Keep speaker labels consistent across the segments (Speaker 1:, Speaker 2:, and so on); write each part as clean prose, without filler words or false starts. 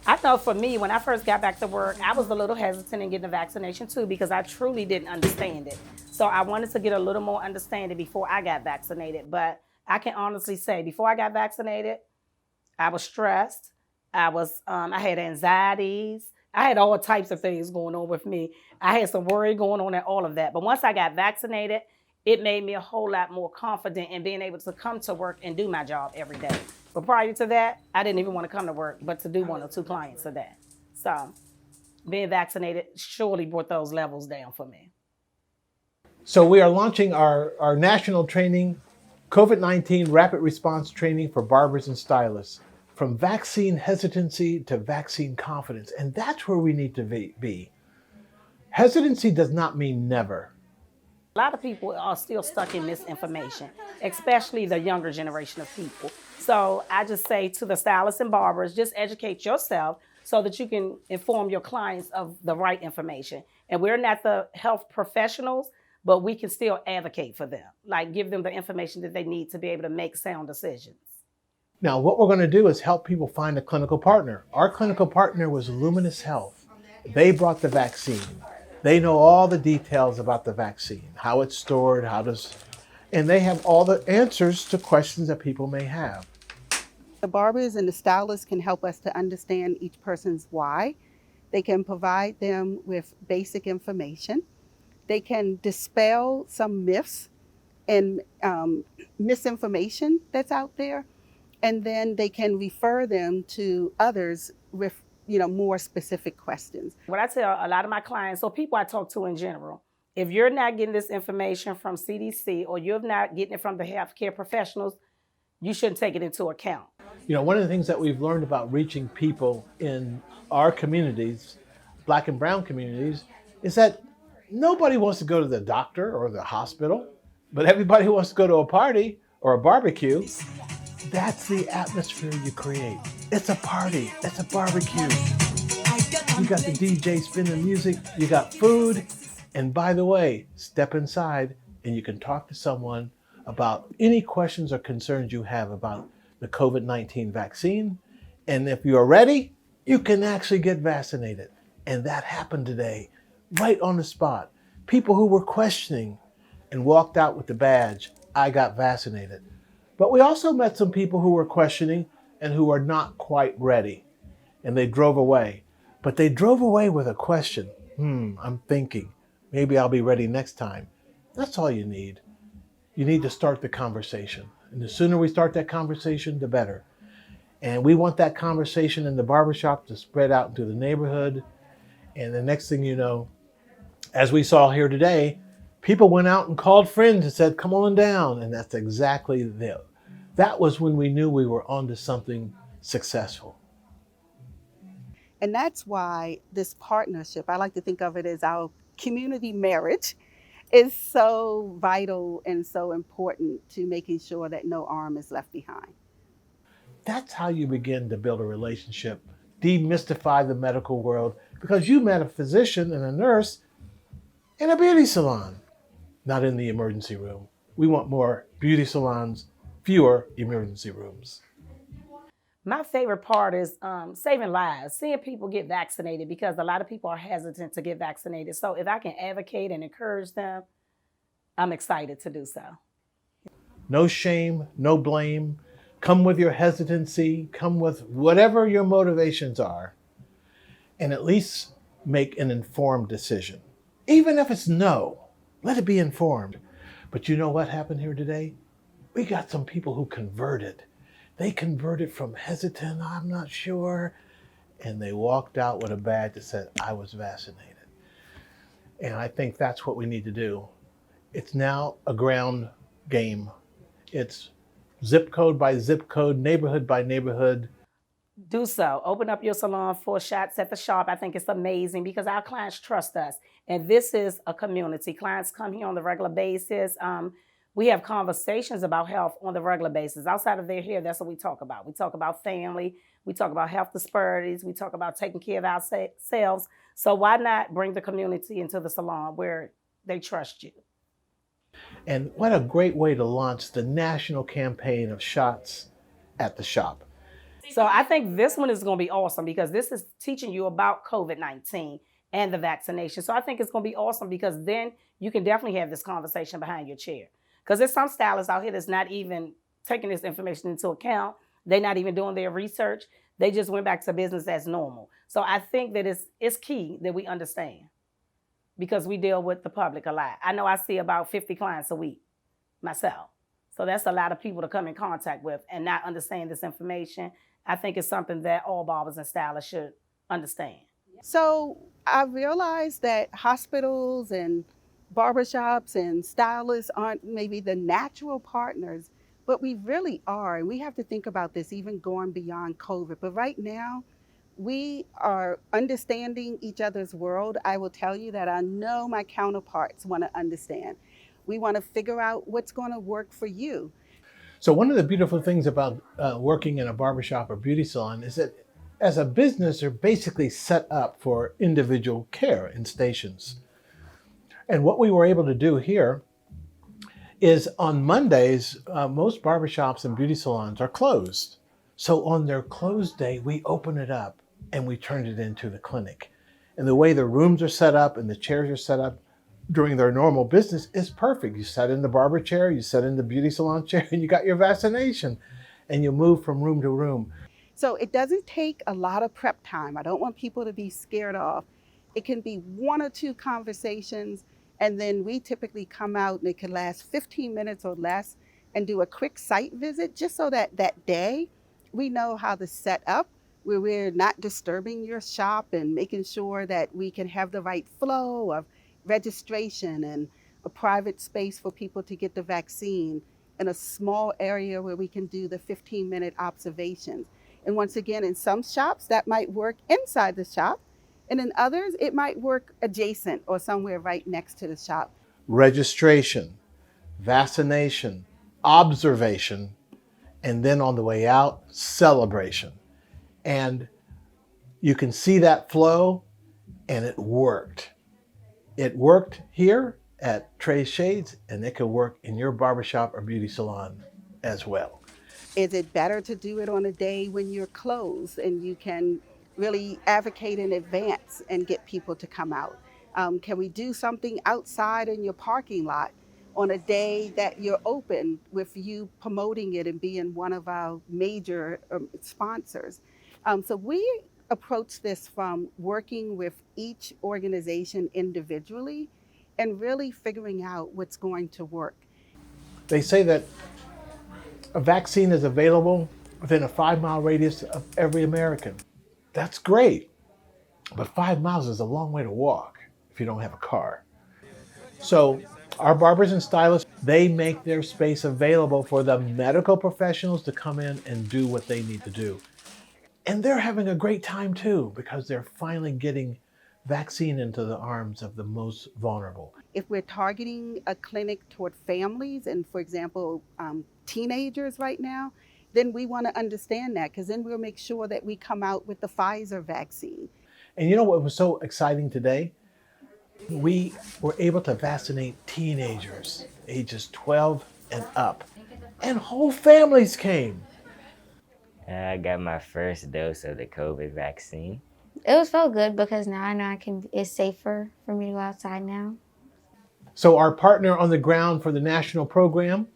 Speaker 1: I know for me, when I first got back to work, I was a little hesitant in getting the vaccination too because I truly didn't understand it. So I wanted to get a little more understanding before I got vaccinated. But I can honestly say, before I got vaccinated, I was stressed. I had anxieties. I had all types of things going on with me. I had some worry going on and all of that. But once I got vaccinated, it made me a whole lot more confident in being able to come to work and do my job every day. But prior to that, I didn't even want to come to work, but to do one or two clients a day. So being vaccinated surely brought those levels down for me.
Speaker 2: So we are launching our national training, COVID-19 rapid response training for barbers and stylists, from vaccine hesitancy to vaccine confidence. And that's where we need to be. Hesitancy does not mean never.
Speaker 1: A lot of people are still stuck in misinformation, especially the younger generation of people. So I just say to the stylists and barbers, just educate yourself so that you can inform your clients of the right information. And we're not the health professionals, but we can still advocate for them, like give them the information that they need to be able to make sound decisions.
Speaker 2: Now, what we're going to do is help people find a clinical partner. Our clinical partner was Luminous Health. They brought the vaccine. They know all the details about the vaccine, how it's stored, and they have all the answers to questions that people may have.
Speaker 3: The barbers and the stylists can help us to understand each person's why. They can provide them with basic information. They can dispel some myths and misinformation that's out there. And then they can refer them to others with more specific questions.
Speaker 1: What I tell a lot of my clients, or people I talk to in general, if you're not getting this information from CDC or you're not getting it from the healthcare professionals, you shouldn't take it into account.
Speaker 2: One of the things that we've learned about reaching people in our communities, Black and brown communities, is that nobody wants to go to the doctor or the hospital, but everybody wants to go to a party or a barbecue. That's the atmosphere you create. It's a party. It's a barbecue. You got the DJ spinning music. You got food. And by the way, step inside and you can talk to someone about any questions or concerns you have about the COVID-19 vaccine. And if you're ready, you can actually get vaccinated. And that happened today, right on the spot. People who were questioning and walked out with the badge, I got vaccinated. But we also met some people who were questioning and who are not quite ready. And they drove away. But they drove away with a question. I'm thinking, maybe I'll be ready next time. That's all you need. You need to start the conversation. And the sooner we start that conversation, the better. And we want that conversation in the barbershop to spread out into the neighborhood. And the next thing you know, as we saw here today, people went out and called friends and said, come on down. And that's exactly it. That was when we knew we were onto something successful.
Speaker 3: And that's why this partnership, I like to think of it as our community marriage, is so vital and so important to making sure that no arm is left behind.
Speaker 2: That's how you begin to build a relationship, demystify the medical world, because you met a physician and a nurse in a beauty salon, not in the emergency room. We want more beauty salons, fewer emergency rooms.
Speaker 1: My favorite part is saving lives, seeing people get vaccinated, because a lot of people are hesitant to get vaccinated. So if I can advocate and encourage them, I'm excited to do so.
Speaker 2: No shame, no blame. Come with your hesitancy, come with whatever your motivations are, and at least make an informed decision. Even if it's no, let it be informed. But you know what happened here today? We got some people who converted. They converted from hesitant, I'm not sure, and they walked out with a badge that said, I was vaccinated. And I think that's what we need to do. It's now a ground game. It's zip code by zip code, neighborhood by neighborhood.
Speaker 1: Do so. Open up your salon for shots at the shop. I think it's amazing because our clients trust us. And this is a community. Clients come here on the regular basis. We have conversations about health on the regular basis. Outside of their hair, that's what we talk about. We talk about family. We talk about health disparities. We talk about taking care of ourselves. So why not bring the community into the salon where they trust you?
Speaker 2: And what a great way to launch the national campaign of shots at the shop.
Speaker 1: So I think this one is going to be awesome because this is teaching you about COVID-19 and the vaccination. So I think it's going to be awesome because then you can definitely have this conversation behind your chair. Because there's some stylists out here that's not even taking this information into account. They're not even doing their research. They just went back to business as normal. So I think that it's key that we understand because we deal with the public a lot. I know I see about 50 clients a week myself. So that's a lot of people to come in contact with and not understand this information. I think it's something that all barbers and stylists should understand.
Speaker 3: So I realized that hospitals and barbershops and stylists aren't maybe the natural partners, but we really are. And we have to think about this even going beyond COVID. But right now, we are understanding each other's world. I will tell you that I know my counterparts want to understand. We want to figure out what's going to work for you.
Speaker 2: So one of the beautiful things about working in a barbershop or beauty salon is that as a business, they're basically set up for individual care in stations. And what we were able to do here is on Mondays, most barbershops and beauty salons are closed. So on their closed day, we open it up and we turned it into the clinic. And the way the rooms are set up and the chairs are set up during their normal business is perfect. You sit in the barber chair, you sit in the beauty salon chair, and you got your vaccination, and you move from room to room.
Speaker 3: So it doesn't take a lot of prep time. I don't want people to be scared off. It can be one or two conversations, and then we typically come out and it can last 15 minutes or less and do a quick site visit just so that that day we know how to set up where we're not disturbing your shop and making sure that we can have the right flow of registration and a private space for people to get the vaccine in a small area where we can do the 15-minute observations. And once again, in some shops that might work inside the shop, and in others it might work adjacent or somewhere right next to the shop.
Speaker 2: Registration, vaccination, observation, and then on the way out, celebration. And you can see that flow, and it worked. It worked here at Trey's Shades, and it could work in your barbershop or beauty salon as well.
Speaker 3: Is it better to do it on a day when you're closed and you can really advocate in advance and get people to come out? Can we do something outside in your parking lot on a day that you're open with you promoting it and being one of our major sponsors? So we approach this from working with each organization individually and really figuring out what's going to work.
Speaker 2: They say that a vaccine is available within a 5-mile radius of every American. That's great, but 5 miles is a long way to walk if you don't have a car. So our barbers and stylists, they make their space available for the medical professionals to come in and do what they need to do. And they're having a great time too, because they're finally getting vaccine into the arms of the most vulnerable.
Speaker 3: If we're targeting a clinic toward families and, for example, teenagers right now, then we want to understand that, because then we'll make sure that we come out with the Pfizer vaccine.
Speaker 2: And you know what was so exciting today? We were able to vaccinate teenagers, ages 12 and up, and whole families came.
Speaker 4: I got my first dose of the COVID vaccine.
Speaker 5: It was felt good because now I know it's safer for me to go outside now.
Speaker 2: So our partner on the ground for the national program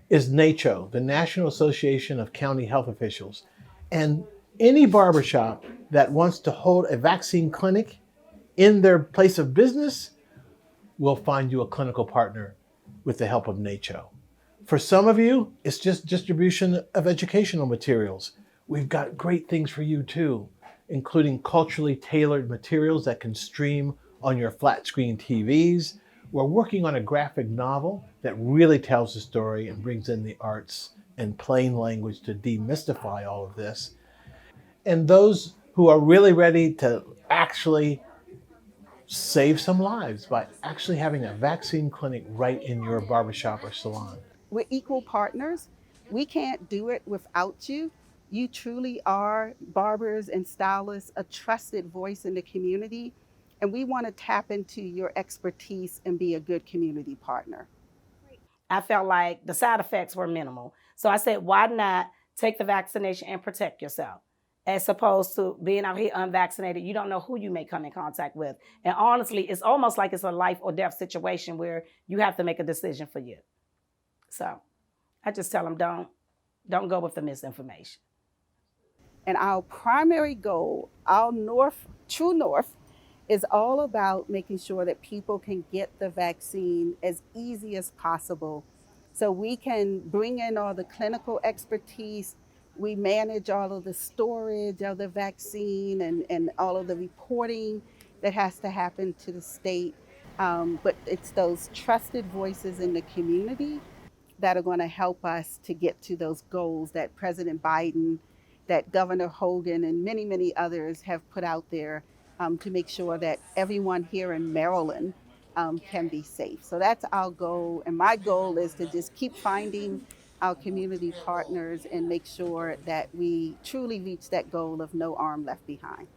Speaker 2: is NACHO, the National Association of County Health Officials. And any barbershop that wants to hold a vaccine clinic in their place of business will find you a clinical partner with the help of NACHO. For some of you, it's just distribution of educational materials. We've got great things for you too, including culturally tailored materials that can stream on your flat screen TVs. We're working on a graphic novel that really tells the story and brings in the arts and plain language to demystify all of this. And those who are really ready to actually save some lives by actually having a vaccine clinic right in your barbershop or salon.
Speaker 3: We're equal partners. We can't do it without you. You truly are, barbers and stylists, a trusted voice in the community. And we want to tap into your expertise and be a good community partner.
Speaker 1: I felt like the side effects were minimal. So I said, why not take the vaccination and protect yourself. As opposed to being out here unvaccinated, you don't know who you may come in contact with. And honestly, it's almost like it's a life or death situation where you have to make a decision for you. So I just tell them don't go with the misinformation.
Speaker 3: And our primary goal, our true north, is all about making sure that people can get the vaccine as easy as possible. So we can bring in all the clinical expertise. We manage all of the storage of the vaccine and all of the reporting that has to happen to the state. But it's those trusted voices in the community that are going to help us to get to those goals that President Biden, that Governor Hogan, and many, many others have put out there to make sure that everyone here in Maryland can be safe. So that's our goal. And my goal is to just keep finding our community partners and make sure that we truly reach that goal of no arm left behind.